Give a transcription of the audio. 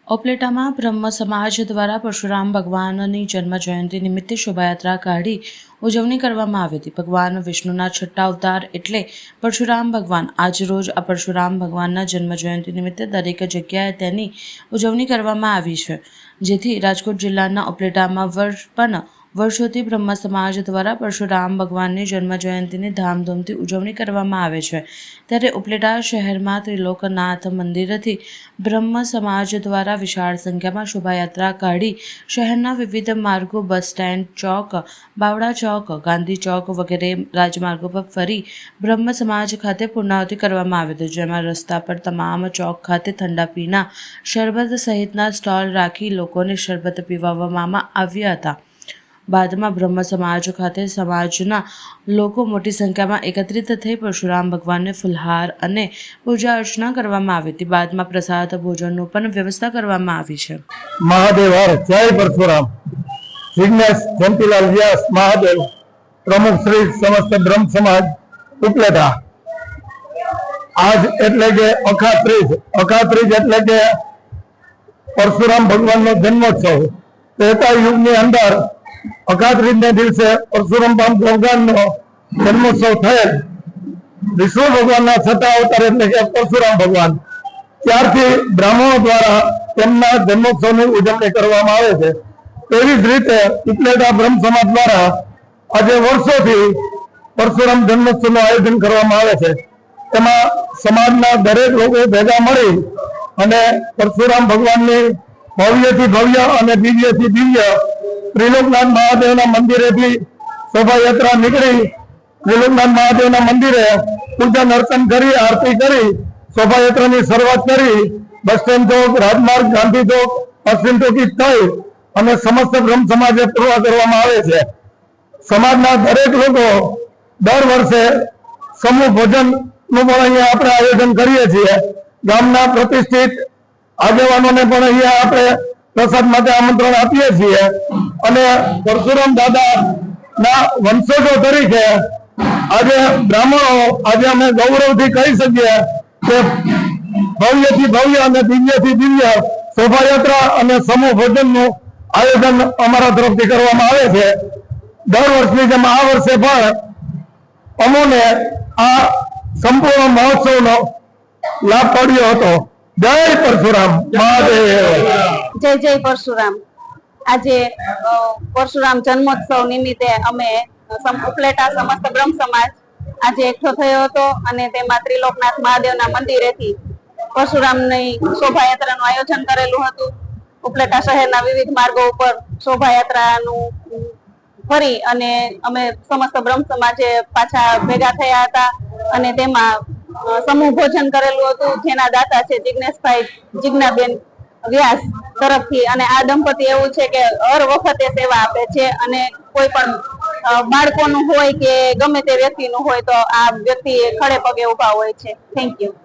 ઓપલેટામાં બ્રહ્મ સમાજ દ્વારા પરશુરામ ભગવાનની જન્મ જયંતિ નિમિત્તે શોભાયાત્રા કાઢી ઉજવણી કરવામાં આવી હતી। ભગવાન વિષ્ણુના છઠ્ઠા અવતાર એટલે પરશુરામ ભગવાન આજરોજ આ પરશુરામ ભગવાનના જન્મ જયંતિ નિમિત્તે દરેક જગ્યાએ તેની ઉજવણી કરવામાં આવી છે, જેથી રાજકોટ જિલ્લાના ઓપલેટામાં વર્ષોથી બ્રહ્મ સમાજ દ્વારા પરશુરામ ભગવાનની જન્મ જયંતિની ધામધૂમથી ઉજવણી કરવામાં આવે છે। ત્યારે ઓપલેટા શહેરમાં ત્રિલોકનાથ મંદિરથી બ્રહ્મ સમાજ દ્વારા વિશાળ સંખ્યામાં શોભાયાત્રા કાઢી શહેરના વિવિધ માર્ગો, બસ સ્ટેન્ડ ચોક, બાવળા ચોક, ગાંધી ચોક વગેરે રાજમાર્ગો પર ફરી બ્રહ્મ સમાજ ખાતે પૂર્ણાહુતિ કરવામાં આવી હતી, જેમાં રસ્તા પર તમામ ચોક ખાતે ઠંડા પીણા, શરબત સહિતના સ્ટોલ રાખી લોકોને શરબત પીવડાવવામાં આવ્યા હતા। બાદમાં બ્રહ્મ સમાજ ખાતે સમાજના લોકો મોટી સંખ્યામાં એકત્રિત થઈ પરશુરામ ભગવાનને ફુલહાર અને પૂજા અર્ચના કરવામાં આવી હતી। બાદમાં પ્રસાદ ભોજનનું પણ વ્યવસ્થા કરવામાં આવી છે। મહાદેવ હર જય પરશુરામ। જિગ્નેશ જયંતિલાલ વ્યાસ મહાદેવ, પ્રમુખ શ્રી સમસ્ત બ્રહ્મ સમાજ ઉપલેટા। આજ એટલે કે અખાત્રીજ એટલે કે પરશુરામ ભગવાનનો જન્મોત્સવ। ત્રેતા યુગની અંદર અખાત્રીજને દિવસે પરશુરામ ભગવાનનો જન્મોત્સવ થયેલ। વિષ્ણુ ભગવાનના છઠ્ઠા અવતાર એટલે કે પરશુરામ ભગવાન, ત્યારથી બ્રાહ્મણો દ્વારા તેમના જન્મોત્સવની ઉજવણી કરવામાં આવે છે। તેવી જ રીતે ઉપલેટા બ્રહ્મ સમાજ દ્વારા આજે વર્ષોથી પરશુરામ જન્મોત્સવનું આયોજન કરવામાં આવે છે। તેમાં સમાજના દરેક લોકો ભેગા મળી અને પરશુરામ ભગવાનની ભવ્યથી ભવ્ય અને દિવ્યથી દિવ્ય ત્રિલોકનાથ મહાદેવના મંદિરેથી શોભાયાત્રા નીકળી ત્રિલોકનાથ મહાદેવના મંદિરે પૂજન અર્ચન કરી આરતી કરી શોભાયાત્રાની શરૂઆત કરી બસ સ્ટેન્ડ ચોક, રાજમાર્ગ, ગાંધી ચોક, પશ્ચિમ ચોકી થઈ અને સમસ્ત બ્રહ્મ સમાજે પૂર્ણ કરવામાં આવે છે। સમાજના દરેક લોકો દર વર્ષે સમૂહ ભોજનનું પણ અહીંયા આપણે આયોજન કરીએ છીએ। ગામના પ્રતિષ્ઠિત આગેવાનોને પણ અહીંયા આપણે પ્રસાદ માટે આમંત્રણ આપીએ છીએ અને પરશુરામ દાદાના વંશજો તરીકે આજે બ્રાહ્મણો આજે અમે ગૌરવથી કહી શકીએ કે ભવ્યથી ભવ્ય અને દિવ્યથી દિવ્ય શોભાયાત્રા અને સમૂહ ભોજનનું આયોજન અમારા તરફથી કરવામાં આવે છે। દર વર્ષની જેમ આ વર્ષે પણ અમોને આ સંપૂર્ણ મહોત્સવનો લાભ પડ્યો હતો। જય પરશુરામ મહાદેવ, જય જય પરશુરામ। આજે પરશુરામ જન્મોત્સવ નિમિત્તે અમે ઉપલેટા સમસ્ત બ્રહ્મ સમાજ આજે એકઠો થયો હતો અને તેમાં ત્રિલોકનાથ મહાદેવના મંદિરેથી પરશુરામની શોભાયાત્રાનું આયોજન કરેલું હતું। ઉપલેટા શહેરના વિવિધ માર્ગો ઉપર શોભાયાત્રાનું ફરી અને અમે સમસ્ત બ્રહ્મ સમાજે પાછા ભેગા થયા હતા અને તેમાં સમૂહ ભોજન કરેલું હતું, જેના દાતા છે જિગ્નેશભાઈ જીજ્ઞાબેન વ્યાસ તરફથી। અને આ દંપતી એવું છે કે હર વખતે સેવા આપે છે અને કોઈ પણ બાળકોનું હોય કે ગમે તે વ્યક્તિનું હોય તો આ વ્યક્તિ ખડે પગે ઉભા હોય છે। Thank you.